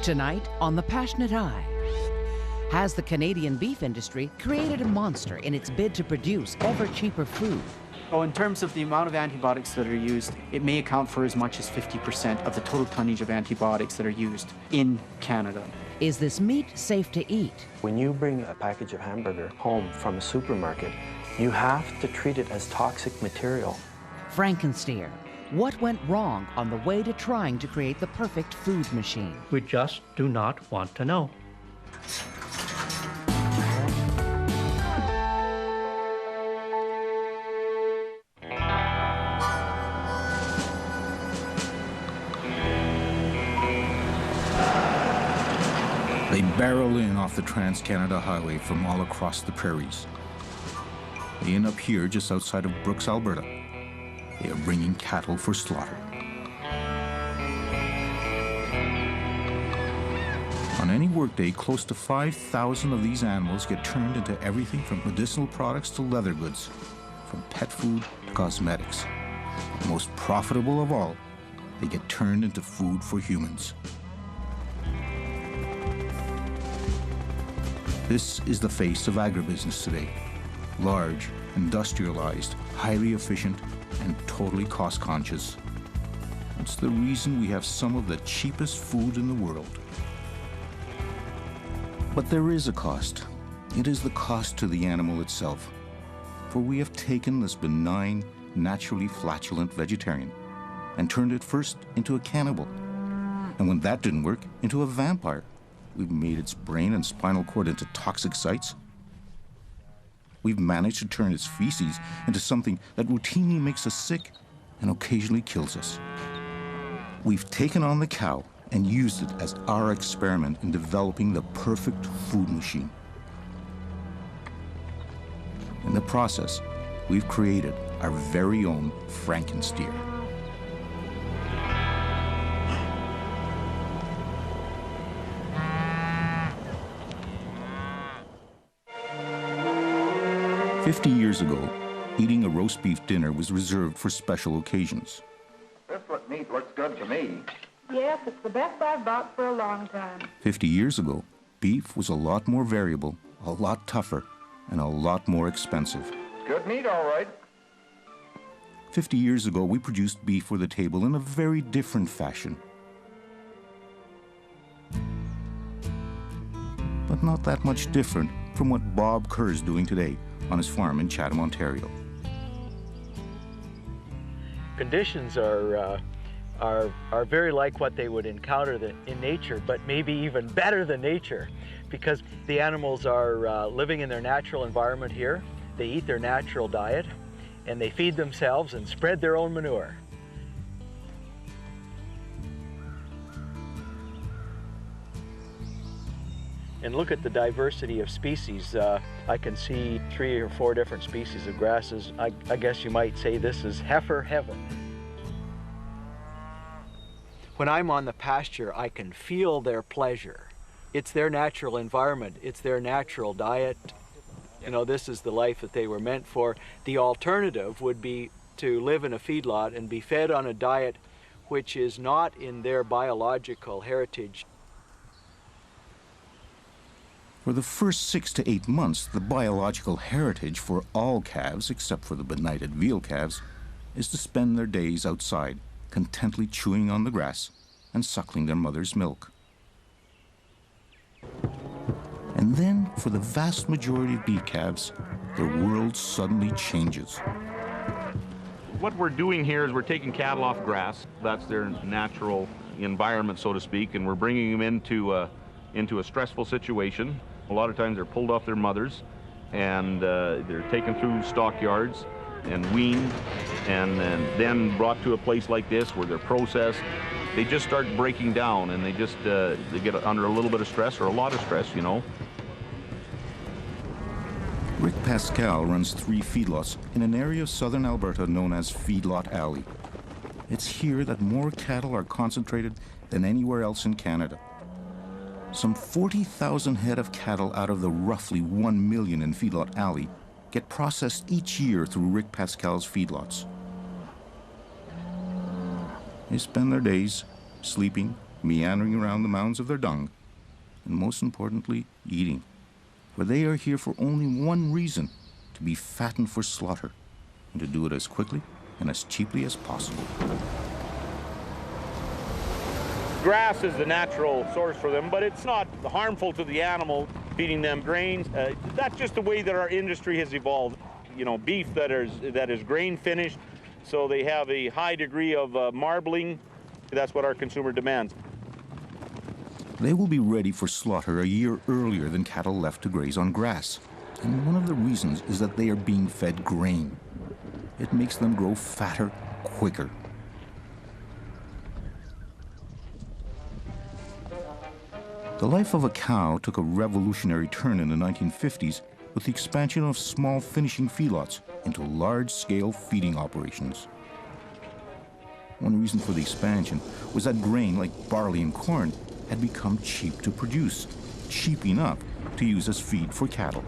Tonight on The Passionate Eye, has the Canadian beef industry created a monster in its bid to produce ever cheaper food? So in terms of the amount of antibiotics that are used, it may account for as much as 50% of the total tonnage of antibiotics that are used in Canada. Is this meat safe to eat? When you bring a package of hamburger home from a supermarket, you have to treat it as toxic material. Frankensteer, what went wrong on the way to trying to create the perfect food machine? We just do not want to know. They barrel in off the Trans-Canada Highway from all across the prairies. They end up here just outside of Brooks, Alberta. They are bringing cattle for slaughter. On any workday, close to 5,000 of these animals get turned into everything from medicinal products to leather goods, from pet food to cosmetics. But most profitable of all, they get turned into food for humans. This is the face of agribusiness today. Large, industrialized, highly efficient, and totally cost-conscious. It's the reason we have some of the cheapest food in the world. But there is a cost. It is the cost to the animal itself. For we have taken this benign, naturally flatulent vegetarian and turned it first into a cannibal. And when that didn't work, into a vampire. We've made its brain and spinal cord into toxic sites. We've managed to turn its feces into something that routinely makes us sick and occasionally kills us. We've taken on the cow and used it as our experiment in developing the perfect food machine. In the process, we've created our very own Frankensteer. "50 years ago, eating a roast beef dinner was reserved for special occasions. This meat looks good to me. Yes, it's the best I've bought for a long time. 50 years ago, beef was a lot more variable, a lot tougher, and a lot more expensive. Good meat, all right. 50 years ago, we produced beef for the table in a very different fashion. But not that much different from what Bob Kerr's doing today on his farm in Chatham, Ontario. Conditions are very like what they would encounter in nature, but maybe even better than nature, because the animals are living in their natural environment here. They eat their natural diet, and they feed themselves and spread their own manure. And look at the diversity of species. I can see 3 or 4 different species of grasses. I guess you might say this is heifer heaven. When I'm on the pasture, I can feel their pleasure. It's their natural environment. It's their natural diet. You know, this is the life that they were meant for. The alternative would be to live in a feedlot and be fed on a diet which is not in their biological heritage. For the first 6 to 8 months, the biological heritage for all calves, except for the benighted veal calves, is to spend their days outside, contently chewing on the grass and suckling their mother's milk. And then, for the vast majority of beef calves, their world suddenly changes. What we're doing here is we're taking cattle off grass. That's their natural environment, so to speak, and we're bringing them into a stressful situation. A lot of times they're pulled off their mothers, and they're taken through stockyards and weaned, and then brought to a place like this where they're processed. They just start breaking down, and they get under a little bit of stress, or a lot of stress, you know. Rick Pascal runs 3 feedlots in an area of southern Alberta known as Feedlot Alley. It's here that more cattle are concentrated than anywhere else in Canada. Some 40,000 head of cattle out of the roughly 1 million in Feedlot Alley get processed each year through Rick Pascal's feedlots. They spend their days sleeping, meandering around the mounds of their dung, and most importantly, eating. For they are here for only one reason, to be fattened for slaughter, and to do it as quickly and as cheaply as possible. Grass is the natural source for them, but it's not harmful to the animal, feeding them grains. That's just the way that our industry has evolved. You know, beef that is grain finished, so they have a high degree of marbling. That's what our consumer demands. They will be ready for slaughter a year earlier than cattle left to graze on grass. And one of the reasons is that they are being fed grain. It makes them grow fatter quicker. The life of a cow took a revolutionary turn in the 1950s with the expansion of small finishing feedlots into large-scale feeding operations. One reason for the expansion was that grain, like barley and corn, had become cheap to produce, cheap enough to use as feed for cattle.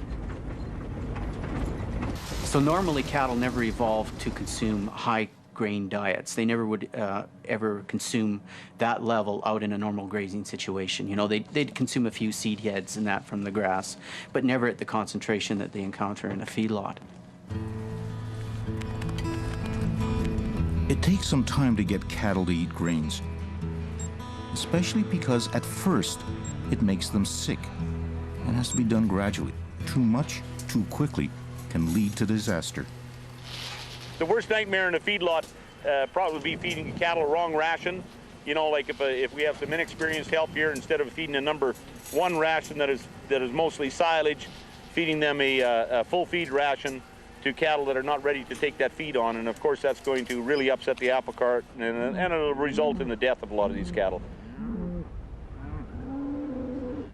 So normally cattle never evolved to consume high grain diets. They never would ever consume that level out in a normal grazing situation. You know, they'd consume a few seed heads and that from the grass, but never at the concentration that they encounter in a feedlot. It takes some time to get cattle to eat grains, especially because at first it makes them sick and has to be done gradually. Too much, too quickly can lead to disaster. The worst nightmare in a feedlot probably be feeding cattle a wrong ration. You know, like if we have some inexperienced help here, instead of feeding a number one ration that is mostly silage, feeding them a full feed ration to cattle that are not ready to take that feed on. And of course that's going to really upset the apple cart, and it'll result in the death of a lot of these cattle.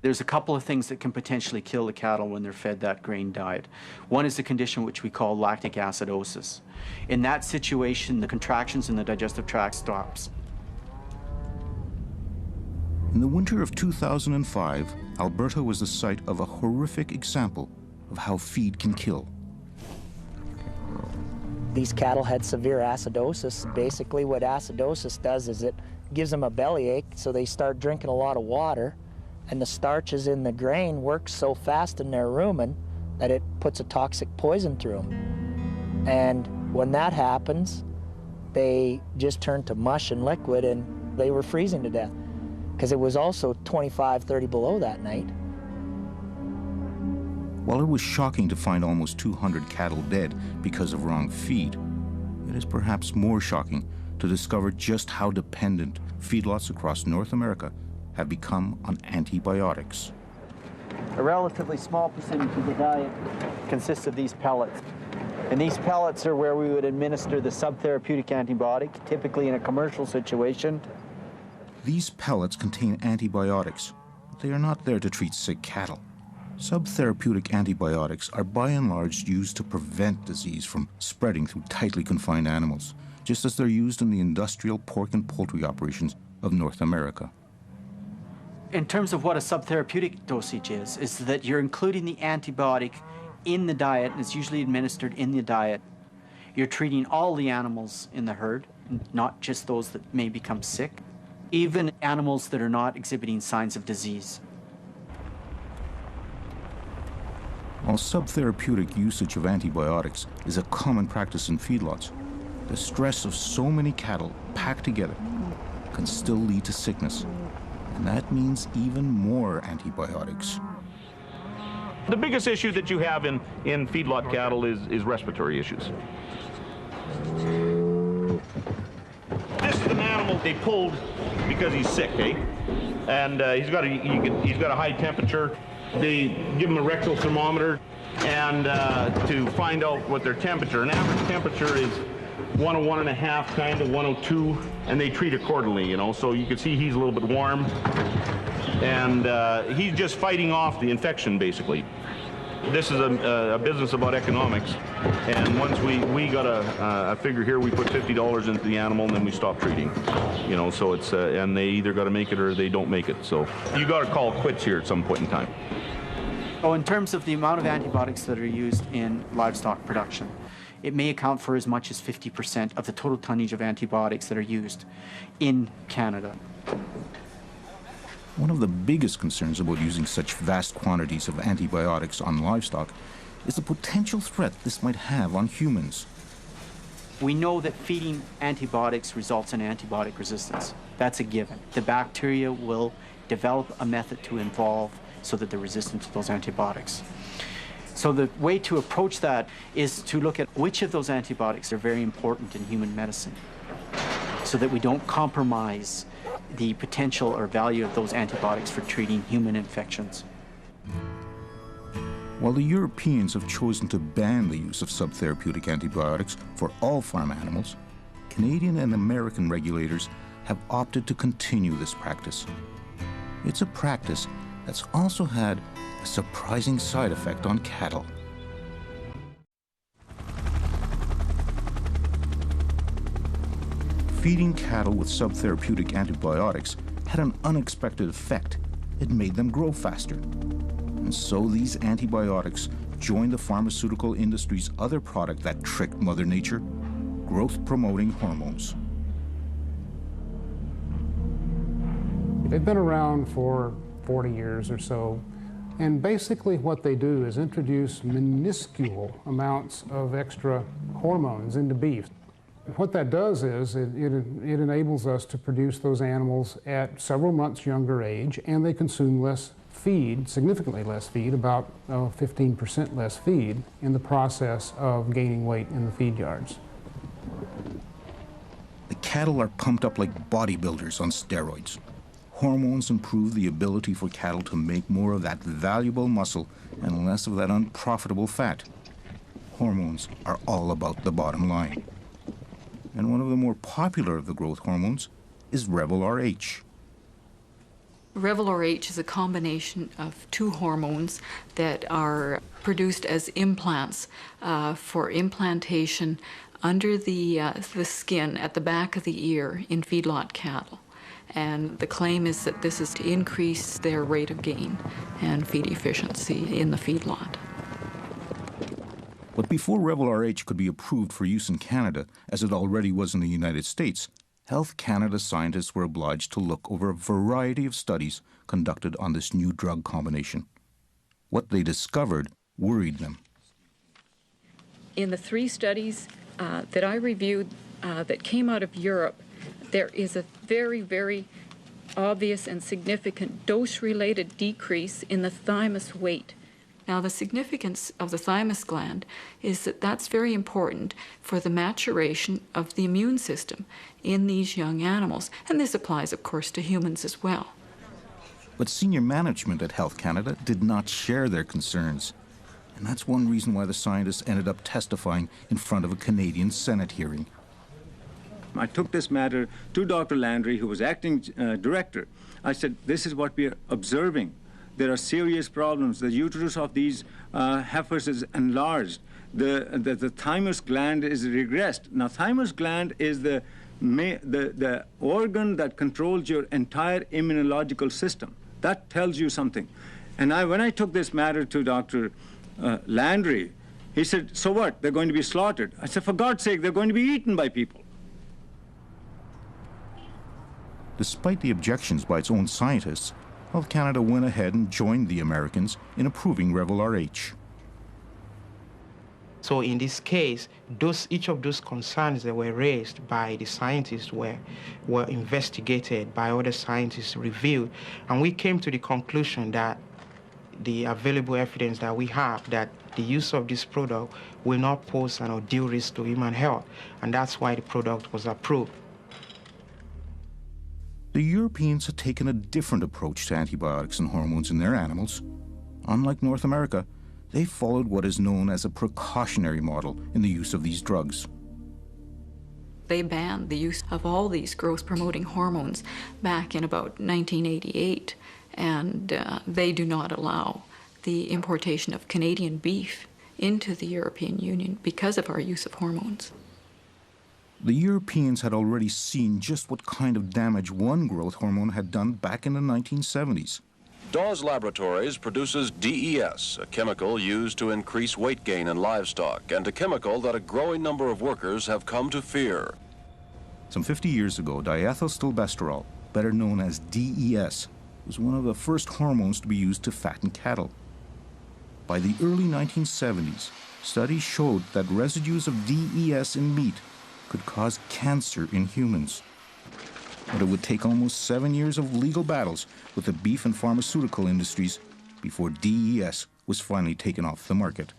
There's a couple of things that can potentially kill the cattle when they're fed that grain diet. One is a condition which we call lactic acidosis. In that situation, the contractions in the digestive tract stops. In the winter of 2005, Alberta was the site of a horrific example of how feed can kill. These cattle had severe acidosis. Basically what acidosis does is it gives them a bellyache, so they start drinking a lot of water, and the starches in the grain work so fast in their rumen that it puts a toxic poison through them. And when that happens, they just turn to mush and liquid, and they were freezing to death because it was also 25, 30 below that night. While it was shocking to find almost 200 cattle dead because of wrong feed, it is perhaps more shocking to discover just how dependent feedlots across North America have become on antibiotics. A relatively small percentage of the diet consists of these pellets. And these pellets are where we would administer the subtherapeutic antibiotic, typically in a commercial situation. These pellets contain antibiotics, but they are not there to treat sick cattle. Subtherapeutic antibiotics are by and large used to prevent disease from spreading through tightly confined animals, just as they're used in the industrial pork and poultry operations of North America. In terms of what a subtherapeutic dosage is that you're including the antibiotic in the diet, and it's usually administered in the diet. You're treating all the animals in the herd, not just those that may become sick, even animals that are not exhibiting signs of disease. While subtherapeutic usage of antibiotics is a common practice in feedlots, the stress of so many cattle packed together can still lead to sickness. And that means even more antibiotics. The biggest issue that you have in feedlot cattle is respiratory issues. This is an animal they pulled because he's sick, eh? And he's got a high temperature. They give him a rectal thermometer and to find out what their temperature. An average temperature is 101.5, kind of 102, and they treat accordingly, you know. So you can see he's a little bit warm, and he's just fighting off the infection, basically. This is a business about economics, and once we got a figure here, we put $50 into the animal, and then we stop treating, you know. So it's and they either got to make it or they don't make it. So you got to call quits here at some point in time. Oh, in terms of the amount of antibiotics that are used in livestock production, it may account for as much as 50% of the total tonnage of antibiotics that are used in Canada. One of the biggest concerns about using such vast quantities of antibiotics on livestock is the potential threat this might have on humans. We know that feeding antibiotics results in antibiotic resistance. That's a given. The bacteria will develop a method to evolve so that they're resistant to those antibiotics. So the way to approach that is to look at which of those antibiotics are very important in human medicine so that we don't compromise the potential or value of those antibiotics for treating human infections. While the Europeans have chosen to ban the use of subtherapeutic antibiotics for all farm animals, Canadian and American regulators have opted to continue this practice. It's a practice that's also had a surprising side effect on cattle. Feeding cattle with subtherapeutic antibiotics had an unexpected effect. It made them grow faster. And so these antibiotics joined the pharmaceutical industry's other product that tricked Mother Nature, growth-promoting hormones. They've been around for 40 years or so, and basically what they do is introduce minuscule amounts of extra hormones into beef. What that does is it enables us to produce those animals at several months younger age, and they consume less feed, significantly less feed, about 15% less feed in the process of gaining weight in the feed yards. The cattle are pumped up like bodybuilders on steroids. Hormones improve the ability for cattle to make more of that valuable muscle and less of that unprofitable fat. Hormones are all about the bottom line. And one of the more popular of the growth hormones is Revel-RH. Revel-RH is a combination of two hormones that are produced as implants for implantation under the skin at the back of the ear in feedlot cattle. And the claim is that this is to increase their rate of gain and feed efficiency in the feedlot. But before Revel-RH could be approved for use in Canada, as it already was in the United States, Health Canada scientists were obliged to look over a variety of studies conducted on this new drug combination. What they discovered worried them. In the 3 studies that I reviewed that came out of Europe, there is a very, very obvious and significant dose-related decrease in the thymus weight. Now, the significance of the thymus gland is that that's very important for the maturation of the immune system in these young animals, and this applies, of course, to humans as well. But senior management at Health Canada did not share their concerns. And that's one reason why the scientists ended up testifying in front of a Canadian Senate hearing. I took this matter to Dr. Landry, who was acting director. I said, this is what we are observing. There are serious problems. The uterus of these heifers is enlarged. The thymus gland is regressed. Now, thymus gland is the organ that controls your entire immunological system. That tells you something. And when I took this matter to Dr. Landry, he said, so what? They're going to be slaughtered. I said, for God's sake, they're going to be eaten by people. Despite the objections by its own scientists, Health Canada went ahead and joined the Americans in approving Revel-RH. So in this case, each of those concerns that were raised by the scientists were investigated by other scientists, reviewed, and we came to the conclusion that the available evidence that we have that the use of this product will not pose an undue risk to human health, and that's why the product was approved. The Europeans had taken a different approach to antibiotics and hormones in their animals. Unlike North America, they followed what is known as a precautionary model in the use of these drugs. They banned the use of all these growth-promoting hormones back in about 1988, and they do not allow the importation of Canadian beef into the European Union because of our use of hormones. The Europeans had already seen just what kind of damage one growth hormone had done back in the 1970s. Dawes Laboratories produces DES, a chemical used to increase weight gain in livestock, and a chemical that a growing number of workers have come to fear. Some 50 years ago, diethylstilbestrol, better known as DES, was one of the first hormones to be used to fatten cattle. By the early 1970s, studies showed that residues of DES in meat could cause cancer in humans. But it would take almost 7 years of legal battles with the beef and pharmaceutical industries before DES was finally taken off the market.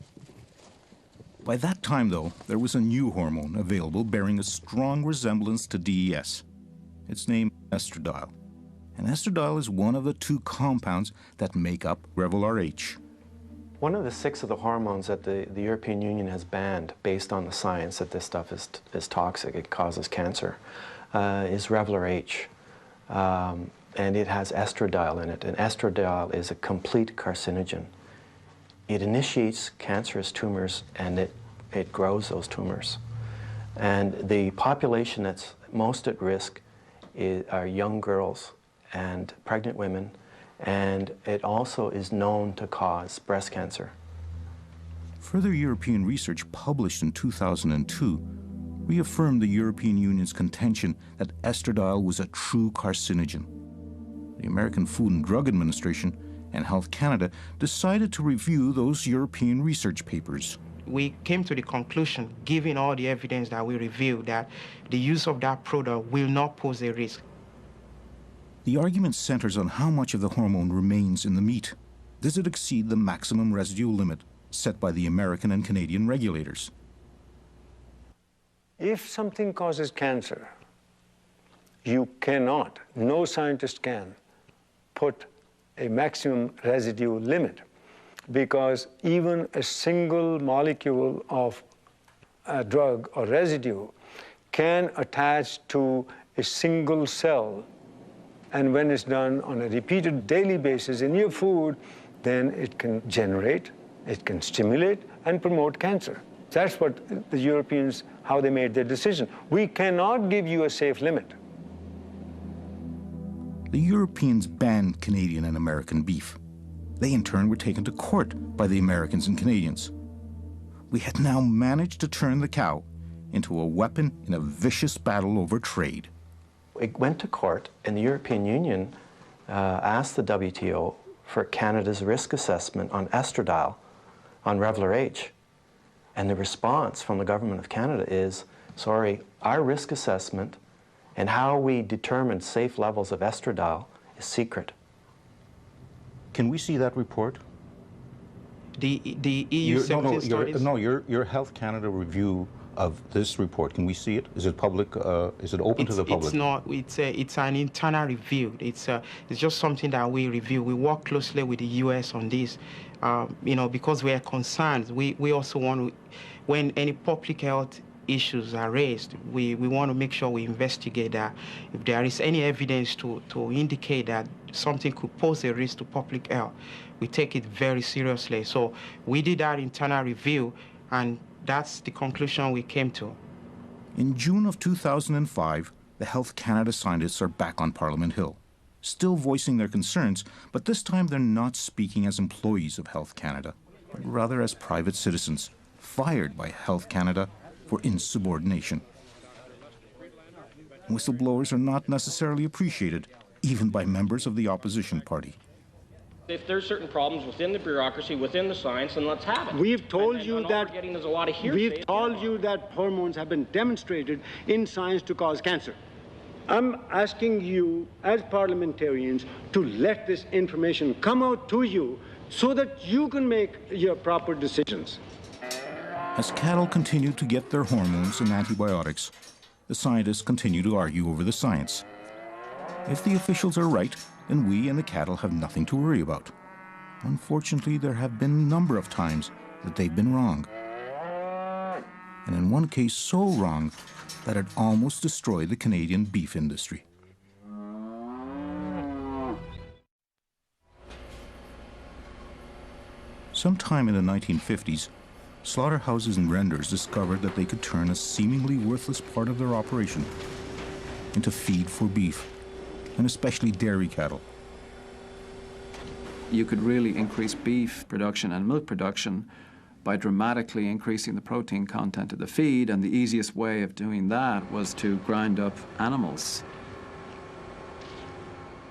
By that time, though, there was a new hormone available bearing a strong resemblance to DES. It's named estradiol. And estradiol is one of the 2 compounds that make up Revel-RH. One of the 6 of the hormones that the European Union has banned based on the science that this stuff is toxic, it causes cancer, is Revel-RH. And it has estradiol in it. And estradiol is a complete carcinogen. It initiates cancerous tumors and it grows those tumors. And the population that's most at risk are young girls and pregnant women, and it also is known to cause breast cancer. Further European research published in 2002 reaffirmed the European Union's contention that estradiol was a true carcinogen. The American Food and Drug Administration and Health Canada decided to review those European research papers. We came to the conclusion, given all the evidence that we reviewed, that the use of that product will not pose a risk. The argument centers on how much of the hormone remains in the meat. Does it exceed the maximum residual limit set by the American and Canadian regulators? If something causes cancer, you cannot, no scientist can, put a maximum residual limit, because even a single molecule of a drug or residue can attach to a single cell. And when it's done on a repeated daily basis in your food, then it can generate, it can stimulate and promote cancer. That's what the Europeans, how they made their decision. We cannot give you a safe limit. The Europeans banned Canadian and American beef. They in turn were taken to court by the Americans and Canadians. We had now managed to turn the cow into a weapon in a vicious battle over trade. It went to court, and the European Union asked the WTO for Canada's risk assessment on estradiol, on Revel-RH. And the response from the government of Canada is, sorry, our risk assessment and how we determine safe levels of estradiol is secret. Can we see that report? The EU your Health Canada review of this report, can we see it? Is it public? Is it open to the public? It's not. It's an internal review. It's just something that we review. We work closely with the US on this, you know, because we are concerned. We also want to, when any public health issues are raised, we want to make sure we investigate that. If there is any evidence to indicate that something could pose a risk to public health, we take it very seriously. So we did that internal review, and that's the conclusion we came to. In June of 2005, the Health Canada scientists are back on Parliament Hill, still voicing their concerns, but this time they're not speaking as employees of Health Canada, but rather as private citizens, fired by Health Canada for insubordination. Whistleblowers are not necessarily appreciated, even by members of the opposition party. If there's certain problems within the bureaucracy, within the science, then let's have it. We've told you that there's a lot of hearsay. We've told you that hormones have been demonstrated in science to cause cancer. I'm asking you as parliamentarians to let this information come out to you so that you can make your proper decisions. As cattle continue to get their hormones and antibiotics, the scientists continue to argue over the science. If the officials are right, then we and the cattle have nothing to worry about. Unfortunately, there have been a number of times that they've been wrong. And in one case so wrong that it almost destroyed the Canadian beef industry. Sometime in the 1950s, slaughterhouses and renders discovered that they could turn a seemingly worthless part of their operation into feed for beef, and especially dairy cattle. You could really increase beef production and milk production by dramatically increasing the protein content of the feed, and the easiest way of doing that was to grind up animals.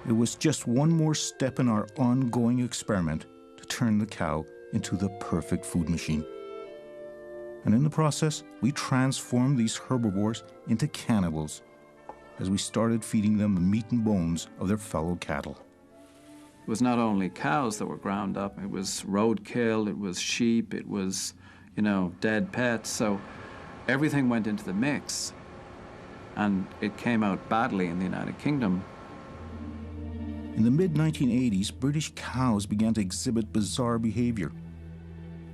It was just one more step in our ongoing experiment to turn the cow into the perfect food machine. And in the process, we transformed these herbivores into cannibals as we started feeding them the meat and bones of their fellow cattle. It was not only cows that were ground up, it was roadkill, it was sheep, it was, dead pets. So everything went into the mix, and it came out badly in the United Kingdom. In the mid-1980s, British cows began to exhibit bizarre behavior.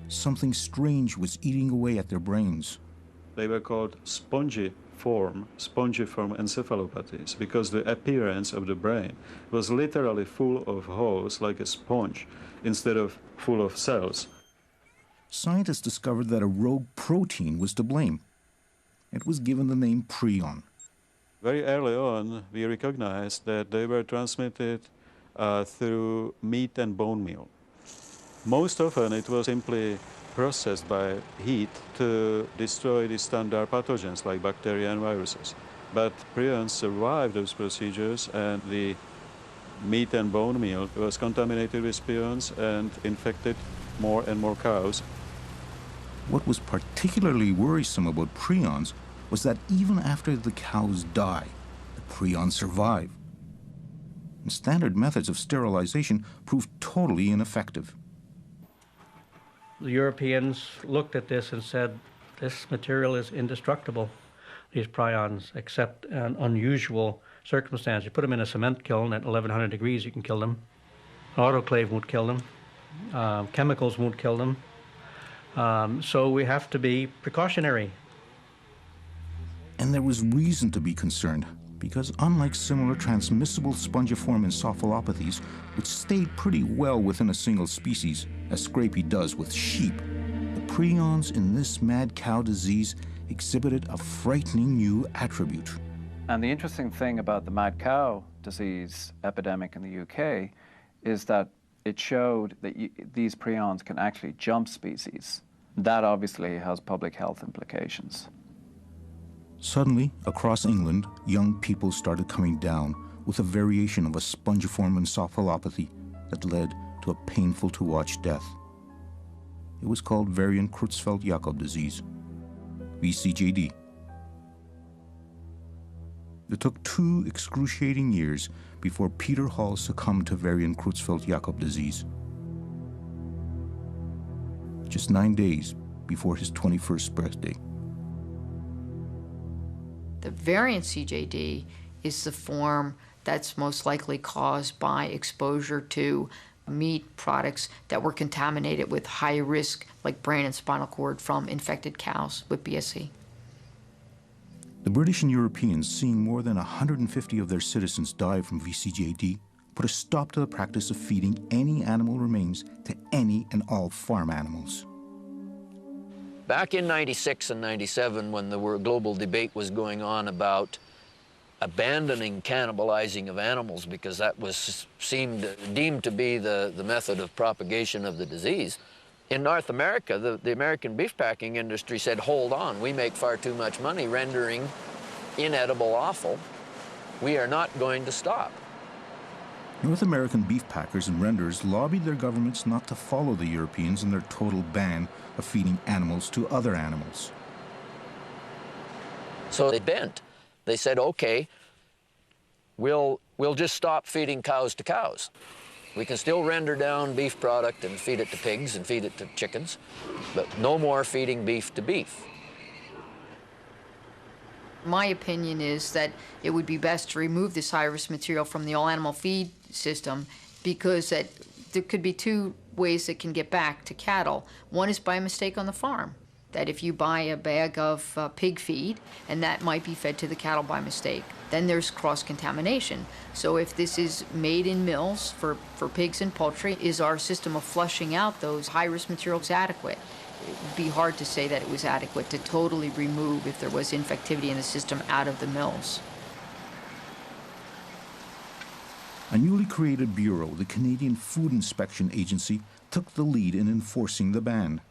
Something strange was eating away at their brains. They were called spongiform encephalopathies because the appearance of the brain was literally full of holes like a sponge instead of full of cells. Scientists discovered that a rogue protein was to blame. It was given the name prion. Very early on, we recognized that they were transmitted through meat and bone meal. Most often, it was simply processed by heat to destroy the standard pathogens like bacteria and viruses. But prions survived those procedures, and the meat and bone meal was contaminated with prions and infected more and more cows. What was particularly worrisome about prions was that even after the cows die, the prions survive. And standard methods of sterilization proved totally ineffective. The Europeans looked at this and said, this material is indestructible, these prions, except an unusual circumstance. You put them in a cement kiln at 1100 degrees, you can kill them. Autoclave won't kill them. Chemicals won't kill them. So we have to be precautionary. And there was reason to be concerned, because unlike similar transmissible spongiform encephalopathies, which stayed pretty well within a single species, as Scrapie does with sheep, the prions in this mad cow disease exhibited a frightening new attribute. And the interesting thing about the mad cow disease epidemic in the UK is that it showed that these prions can actually jump species. That obviously has public health implications. Suddenly, across England, young people started coming down with a variation of a spongiform encephalopathy that led to a painful-to-watch death. It was called variant Creutzfeldt-Jakob disease, VCJD. It took 2 excruciating years before Peter Hall succumbed to variant Creutzfeldt-Jakob disease. Just 9 days before his 21st birthday. The variant CJD is the form that's most likely caused by exposure to meat products that were contaminated with high risk, like brain and spinal cord, from infected cows with BSE. The British and Europeans, seeing more than 150 of their citizens die from VCJD, put a stop to the practice of feeding any animal remains to any and all farm animals. Back in 96 and 97, when the global debate was going on about abandoning cannibalizing of animals because that was deemed to be the method of propagation of the disease, in North America, the American beef packing industry said, hold on, we make far too much money rendering inedible offal. We are not going to stop. North American beef packers and renderers lobbied their governments not to follow the Europeans in their total ban of feeding animals to other animals. So they bent. They said, okay, we'll just stop feeding cows to cows. We can still render down beef product and feed it to pigs and feed it to chickens, but no more feeding beef to beef. My opinion is that it would be best to remove this high-risk material from the all-animal feed system, because there could be 2 ways it can get back to cattle. One is by mistake on the farm, that if you buy a bag of pig feed and that might be fed to the cattle by mistake, then there's cross-contamination. So if this is made in mills for pigs and poultry, is our system of flushing out those high-risk materials adequate? It would be hard to say that it was adequate to totally remove, if there was infectivity in the system, out of the mills. A newly created bureau, the Canadian Food Inspection Agency, took the lead in enforcing the ban.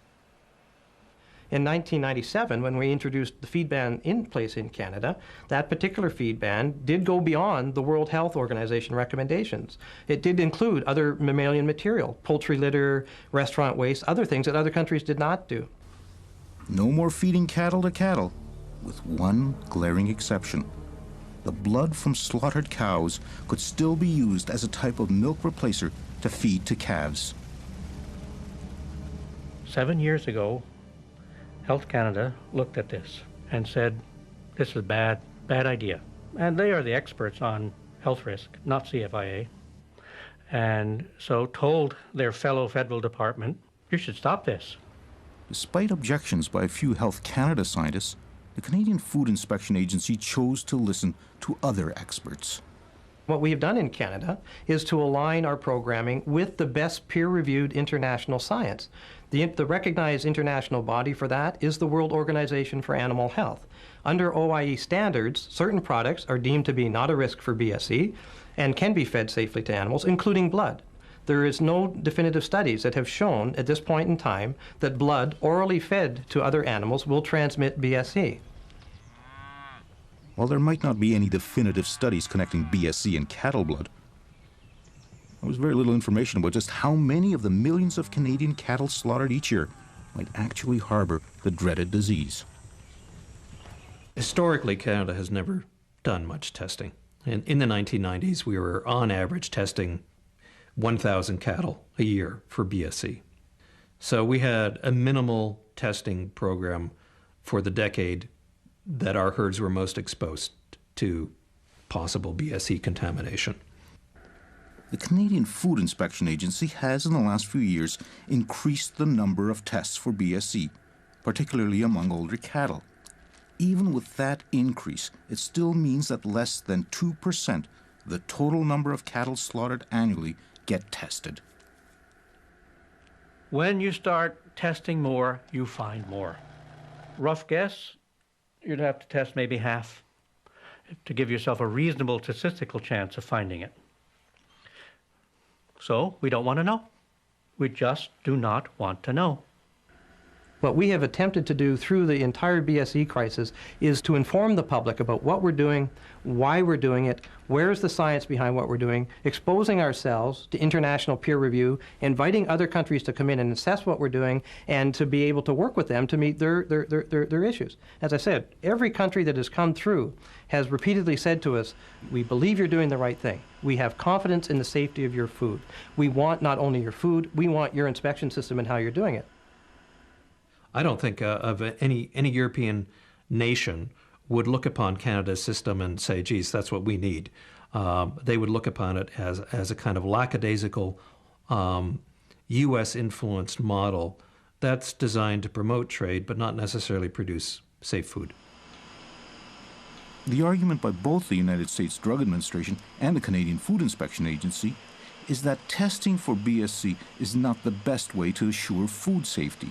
In 1997, when we introduced the feed ban in place in Canada, that particular feed ban did go beyond the World Health Organization recommendations. It did include other mammalian material, poultry litter, restaurant waste, other things that other countries did not do. No more feeding cattle to cattle, with one glaring exception. The blood from slaughtered cows could still be used as a type of milk replacer to feed to calves. 7 years ago, Health Canada looked at this and said, this is a bad idea. And they are the experts on health risk, not CFIA. And so told their fellow federal department, you should stop this. Despite objections by a few Health Canada scientists, the Canadian Food Inspection Agency chose to listen to other experts. What we have done in Canada is to align our programming with the best peer-reviewed international science. The recognized international body for that is the World Organization for Animal Health. Under OIE standards, certain products are deemed to be not a risk for BSE and can be fed safely to animals, including blood. There is no definitive studies that have shown at this point in time that blood orally fed to other animals will transmit BSE. While there might not be any definitive studies connecting BSE and cattle blood, there was very little information about just how many of the millions of Canadian cattle slaughtered each year might actually harbor the dreaded disease. Historically, Canada has never done much testing. And in the 1990s, we were on average testing 1,000 cattle a year for BSE. So we had a minimal testing program for the decade that our herds were most exposed to possible BSE contamination. The Canadian Food Inspection Agency has in the last few years increased the number of tests for BSE, particularly among older cattle. Even with that increase, it still means that less than 2% of the total number of cattle slaughtered annually get tested. When you start testing more, you find more. Rough guess, you'd have to test maybe half to give yourself a reasonable statistical chance of finding it. So we don't want to know. We just do not want to know. What we have attempted to do through the entire BSE crisis is to inform the public about what we're doing, why we're doing it, where's the science behind what we're doing, exposing ourselves to international peer review, inviting other countries to come in and assess what we're doing, and to be able to work with them to meet their issues. As I said, every country that has come through has repeatedly said to us, we believe you're doing the right thing. We have confidence in the safety of your food. We want not only your food, we want your inspection system and how you're doing it. I don't think of any European nation would look upon Canada's system and say, geez, that's what we need. They would look upon it as a kind of lackadaisical U.S.-influenced model that's designed to promote trade but not necessarily produce safe food. The argument by both the United States Drug Administration and the Canadian Food Inspection Agency is that testing for BSE is not the best way to assure food safety.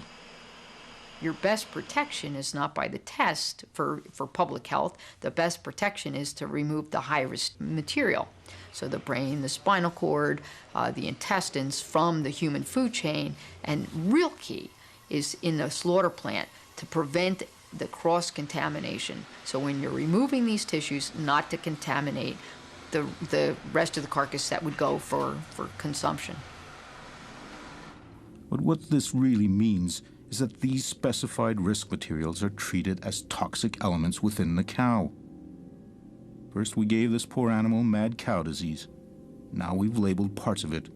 Your best protection is not by the test for public health. The best protection is to remove the high-risk material. So the brain, the spinal cord, the intestines from the human food chain. And real key is in the slaughter plant to prevent the cross-contamination. So when you're removing these tissues, not to contaminate the rest of the carcass that would go for consumption. But what this really means is that these specified risk materials are treated as toxic elements within the cow. First we gave this poor animal mad cow disease. Now we've labeled parts of it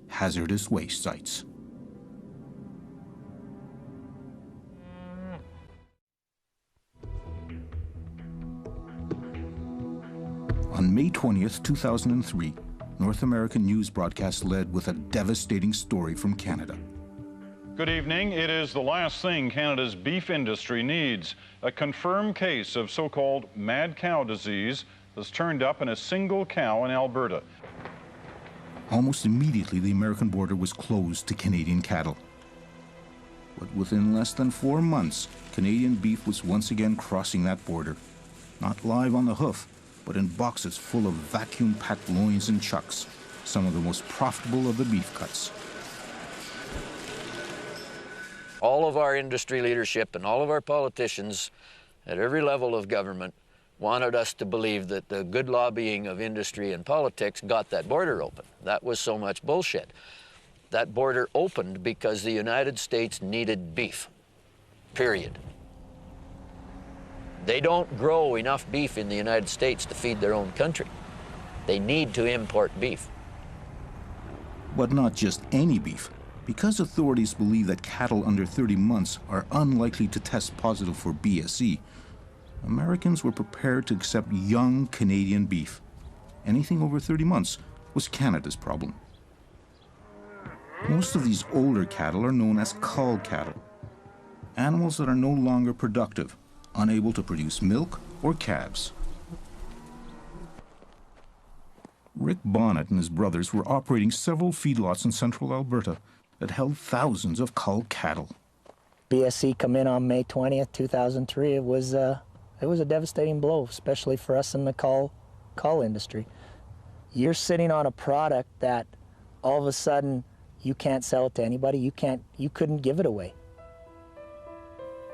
hazardous waste sites. On May 20th, 2003, North American news broadcast led with a devastating story from Canada. Good evening. It is the last thing Canada's beef industry needs. A confirmed case of so-called mad cow disease has turned up in a single cow in Alberta. Almost immediately, the American border was closed to Canadian cattle. But within less than 4 months, Canadian beef was once again crossing that border. Not live on the hoof, but in boxes full of vacuum-packed loins and chucks, some of the most profitable of the beef cuts. All of our industry leadership and all of our politicians at every level of government wanted us to believe that the good lobbying of industry and politics got that border open. That was so much bullshit. That border opened because the United States needed beef, period. They don't grow enough beef in the United States to feed their own country. They need to import beef. But not just any beef. Because authorities believe that cattle under 30 months are unlikely to test positive for BSE, Americans were prepared to accept young Canadian beef. Anything over 30 months was Canada's problem. Most of these older cattle are known as cull cattle, animals that are no longer productive, unable to produce milk or calves. Rick Bonnet and his brothers were operating several feedlots in central Alberta that held thousands of cull cattle. BSE come in on May 20th, 2003. It was a devastating blow, especially for us in the cull industry. You're sitting on a product that all of a sudden you can't sell it to anybody. You couldn't give it away.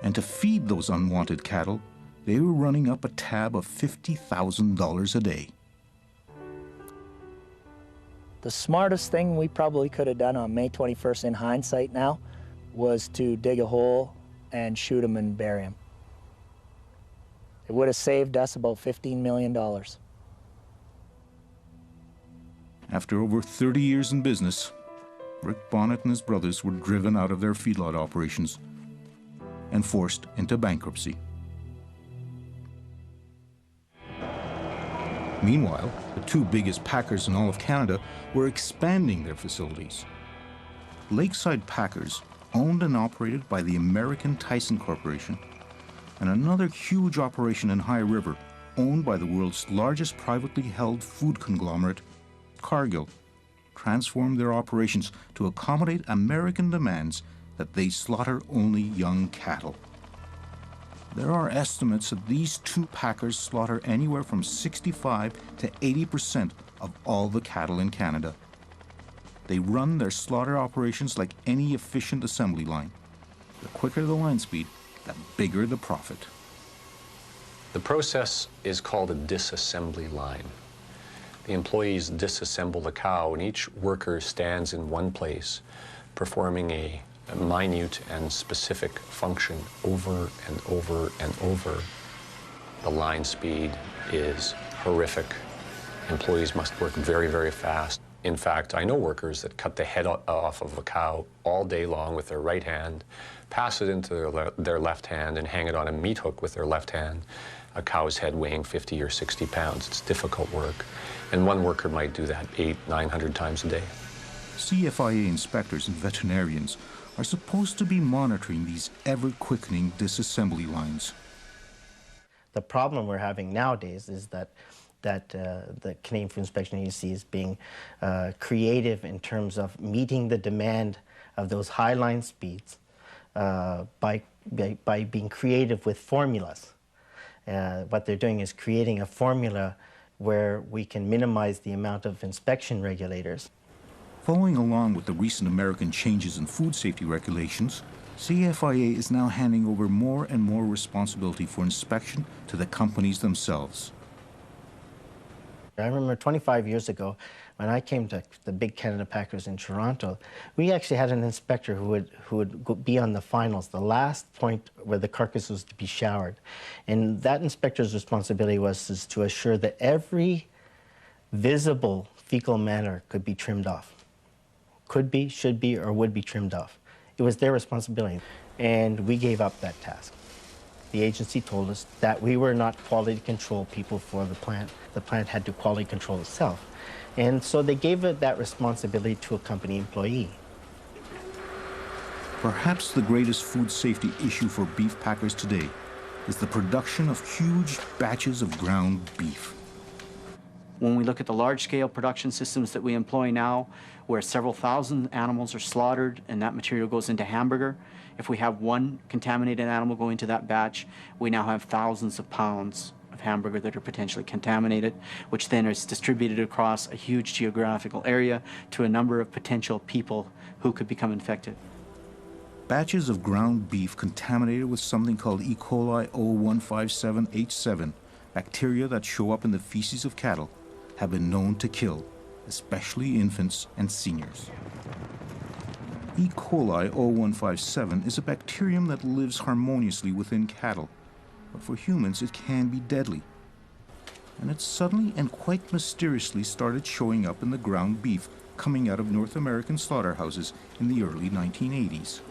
And to feed those unwanted cattle, they were running up a tab of $50,000 a day. The smartest thing we probably could have done on May 21st in hindsight now was to dig a hole and shoot them and bury them. It would have saved us about $15 million. After over 30 years in business, Rick Bonnet and his brothers were driven out of their feedlot operations and forced into bankruptcy. Meanwhile, the two biggest packers in all of Canada were expanding their facilities. Lakeside Packers, owned and operated by the American Tyson Corporation, and another huge operation in High River, owned by the world's largest privately held food conglomerate, Cargill, transformed their operations to accommodate American demands that they slaughter only young cattle. There are estimates that these two packers slaughter anywhere from 65 to 80% of all the cattle in Canada. They run their slaughter operations like any efficient assembly line. The quicker the line speed, the bigger the profit. The process is called a disassembly line. The employees disassemble the cow, and each worker stands in one place, performing a minute and specific function over and over and over. The line speed is horrific. Employees must work very, very fast. In fact, I know workers that cut the head off of a cow all day long with their right hand, pass it into their left hand, and hang it on a meat hook with their left hand. A cow's head weighing 50 or 60 pounds. It's difficult work. And one worker might do that 800-900 times a day. CFIA inspectors and veterinarians are supposed to be monitoring these ever-quickening disassembly lines. The problem we're having nowadays is that the Canadian Food Inspection Agency is being creative in terms of meeting the demand of those high line speeds by being creative with formulas. What they're doing is creating a formula where we can minimize the amount of inspection regulators. Following along with the recent American changes in food safety regulations, CFIA is now handing over more and more responsibility for inspection to the companies themselves. I remember 25 years ago, when I came to the big Canada Packers in Toronto, we actually had an inspector who would be on the finals, the last point where the carcass was to be showered. And that inspector's responsibility was to assure that every visible fecal matter could be trimmed off. Could be, should be, or would be trimmed off. It was their responsibility, and we gave up that task. The agency told us that we were not quality control people for the plant. The plant had to quality control itself. And so they gave that responsibility to a company employee. Perhaps the greatest food safety issue for beef packers today is the production of huge batches of ground beef. When we look at the large-scale production systems that we employ now, where several thousand animals are slaughtered and that material goes into hamburger, if we have one contaminated animal go into that batch, we now have thousands of pounds of hamburger that are potentially contaminated, which then is distributed across a huge geographical area to a number of potential people who could become infected. Batches of ground beef contaminated with something called E. coli O157H7, bacteria that show up in the feces of cattle, have been known to kill, especially infants and seniors. E. coli O157 is a bacterium that lives harmoniously within cattle, but for humans it can be deadly. And it suddenly and quite mysteriously started showing up in the ground beef coming out of North American slaughterhouses in the early 1980s.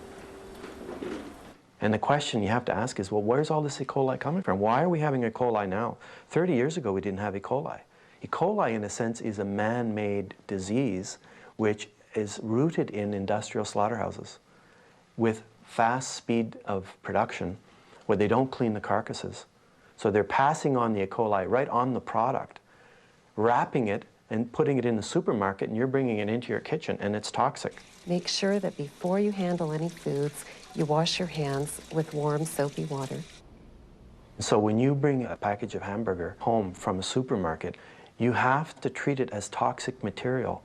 And the question you have to ask is, well, where's all this E. coli coming from? Why are we having E. coli now? 30 years ago, we didn't have E. coli. E. coli, in a sense, is a man-made disease which is rooted in industrial slaughterhouses with fast speed of production where they don't clean the carcasses. So they're passing on the E. coli right on the product, wrapping it and putting it in the supermarket, and you're bringing it into your kitchen, and it's toxic. Make sure that before you handle any foods, you wash your hands with warm, soapy water. So when you bring a package of hamburger home from a supermarket, you have to treat it as toxic material.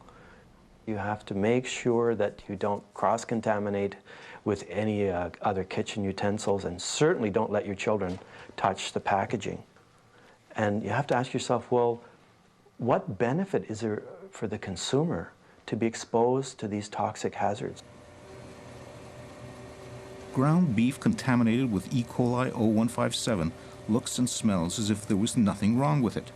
You have to make sure that you don't cross-contaminate with any other kitchen utensils, and certainly don't let your children touch the packaging. And you have to ask yourself, well, what benefit is there for the consumer to be exposed to these toxic hazards? Ground beef contaminated with E. coli O157 looks and smells as if there was nothing wrong with it.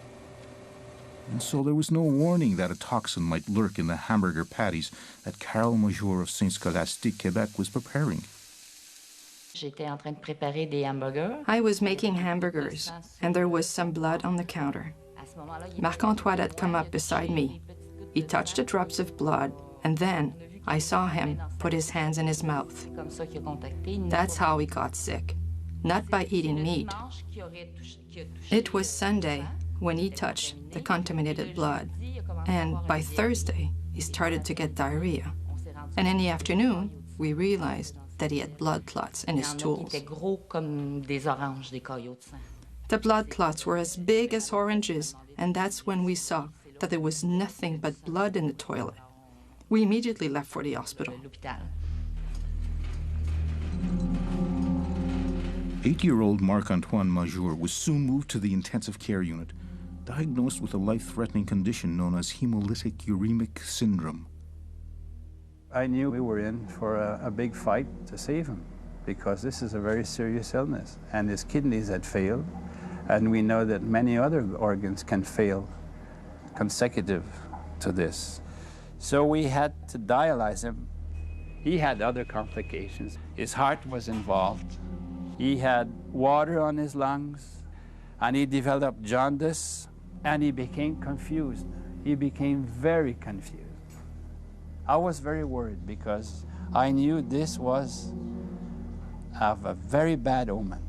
And so there was no warning that a toxin might lurk in the hamburger patties that Carole Major of Saint Scholastique, Quebec was preparing. I was making hamburgers, and there was some blood on the counter. Marc-Antoine had come up beside me. He touched the drops of blood, and then I saw him put his hands in his mouth. That's how he got sick, not by eating meat. It was Sunday when he touched the contaminated blood, and by Thursday, he started to get diarrhea. And in the afternoon, we realized that he had blood clots in his stools. The blood clots were as big as oranges, and that's when we saw that there was nothing but blood in the toilet. We immediately left for the hospital. 8-year-old Marc-Antoine Major was soon moved to the intensive care unit, diagnosed with a life-threatening condition known as hemolytic uremic syndrome. I knew we were in for a big fight to save him, because this is a very serious illness, and his kidneys had failed, and we know that many other organs can fail consecutive to this. So we had to dialyze him. He had other complications. His heart was involved. He had water on his lungs, and he developed jaundice, and he became confused. He became very confused. I was very worried because I knew this was of a very bad omen.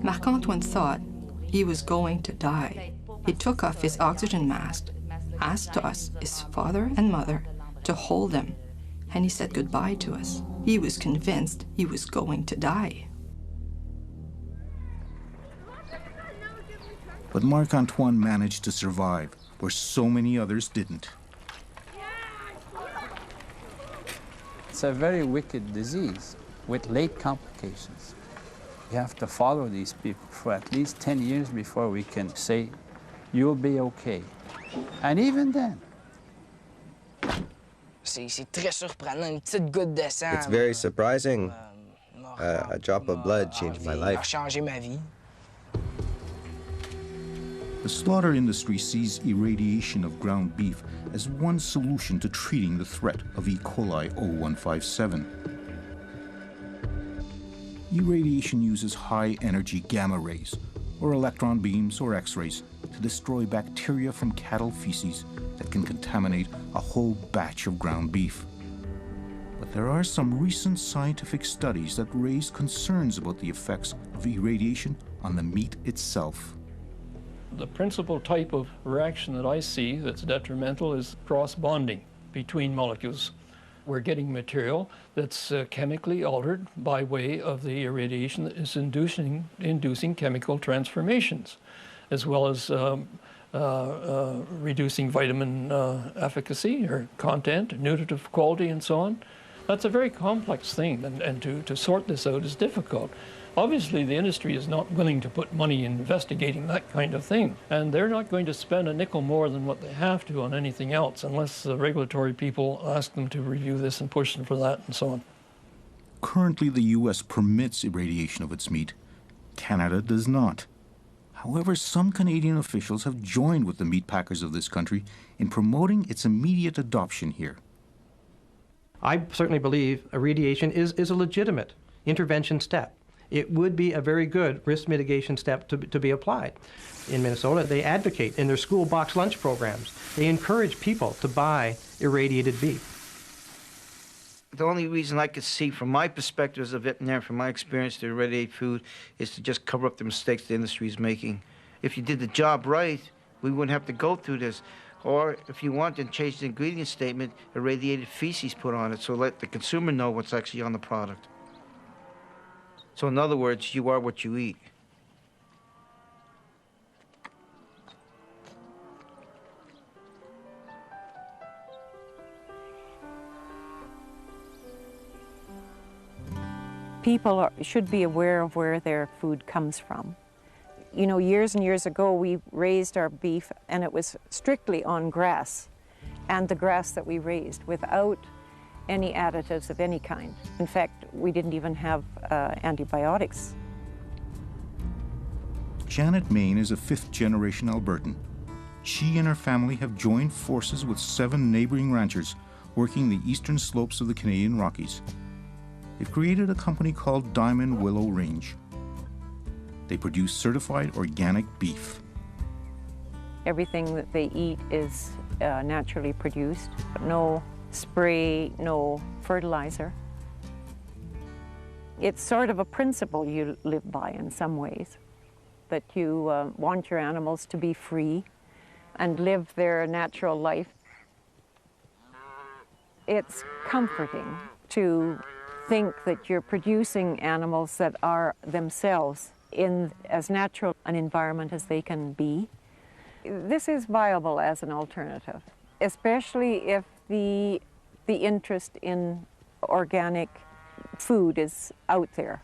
Marc-Antoine thought he was going to die. He took off his oxygen mask, asked us, his father and mother, to hold him, and he said goodbye to us. He was convinced he was going to die. But Marc-Antoine managed to survive, where so many others didn't. It's a very wicked disease with late complications. You have to follow these people for at least 10 years before we can say, you'll be okay. And even then. It's very surprising. A drop of blood changed my life. The slaughter industry sees irradiation of ground beef as one solution to treating the threat of E. coli O157. Irradiation uses high-energy gamma rays, or electron beams or X-rays, to destroy bacteria from cattle feces that can contaminate a whole batch of ground beef. But there are some recent scientific studies that raise concerns about the effects of irradiation on the meat itself. The principal type of reaction that I see that's detrimental is cross-bonding between molecules. We're getting material that's chemically altered by way of the irradiation that is inducing chemical transformations, as well as reducing vitamin efficacy or content, nutritive quality, and so on. That's a very complex thing, and to sort this out is difficult. Obviously, the industry is not willing to put money in investigating that kind of thing, and they're not going to spend a nickel more than what they have to on anything else unless the regulatory people ask them to review this and push them for that and so on. Currently, the U.S. permits irradiation of its meat. Canada does not. However, some Canadian officials have joined with the meat packers of this country in promoting its immediate adoption here. I certainly believe irradiation is a legitimate intervention step. It would be a very good risk mitigation step to be applied. In Minnesota, they advocate in their school box lunch programs. They encourage people to buy irradiated beef. The only reason I could see from my perspective as a veterinarian, from my experience to irradiate food, is to just cover up the mistakes the industry is making. If you did the job right, we wouldn't have to go through this. Or if you want, then change the ingredient statement, irradiated feces put on it, so let the consumer know what's actually on the product. So in other words, you are what you eat. People should be aware of where their food comes from. You know, years and years ago, we raised our beef, and it was strictly on grass, and the grass that we raised, without any additives of any kind. In fact, we didn't even have antibiotics. Janet Main is a fifth-generation Albertan. She and her family have joined forces with 7 neighboring ranchers working the eastern slopes of the Canadian Rockies. They've created a company called Diamond Willow Range. They produce certified organic beef. Everything that they eat is naturally produced. No spray, no fertilizer. It's sort of a principle you live by in some ways, that you want your animals to be free and live their natural life. It's comforting to think that you're producing animals that are themselves in as natural an environment as they can be. This is viable as an alternative, especially if the interest in organic food is out there.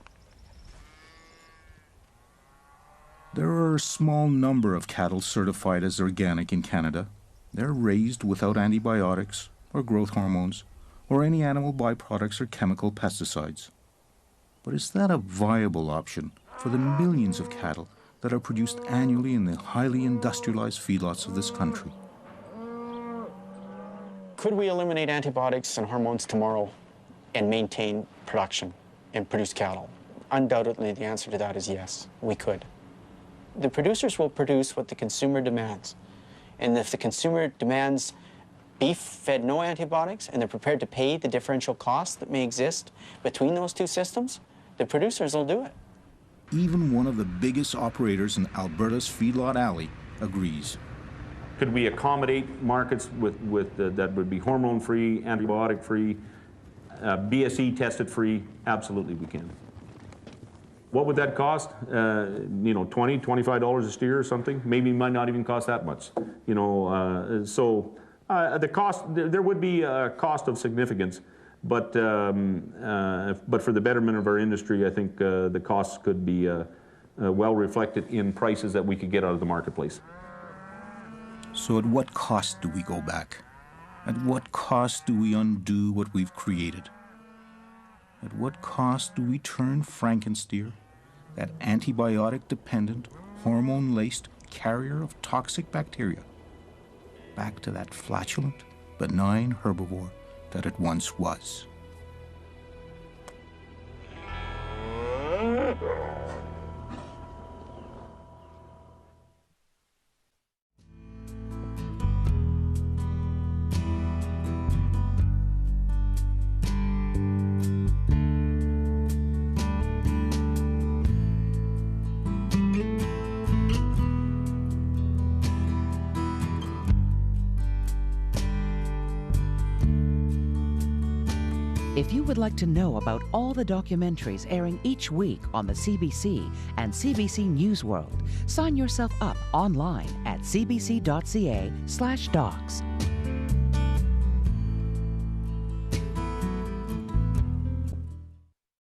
There are a small number of cattle certified as organic in Canada. They're raised without antibiotics or growth hormones or any animal byproducts or chemical pesticides. But is that a viable option for the millions of cattle that are produced annually in the highly industrialized feedlots of this country? Could we eliminate antibiotics and hormones tomorrow and maintain production and produce cattle? Undoubtedly, the answer to that is yes, we could. The producers will produce what the consumer demands. And if the consumer demands beef fed no antibiotics and they're prepared to pay the differential cost that may exist between those two systems, the producers will do it. Even one of the biggest operators in Alberta's Feedlot Alley agrees. Could we accommodate markets with that would be hormone-free, antibiotic-free, BSE tested-free? Absolutely, we can. What would that cost? You know, $20, $25 a steer or something? Maybe it might not even cost that much. You know, the cost, there would be a cost of significance, but for the betterment of our industry, I think the costs could be well reflected in prices that we could get out of the marketplace. So at what cost do we go back? At what cost do we undo what we've created? At what cost do we turn Frankensteer, that antibiotic-dependent, hormone-laced carrier of toxic bacteria, back to that flatulent, benign herbivore that it once was? If you would like to know about all the documentaries airing each week on the CBC and CBC News World, sign yourself up online at cbc.ca/docs.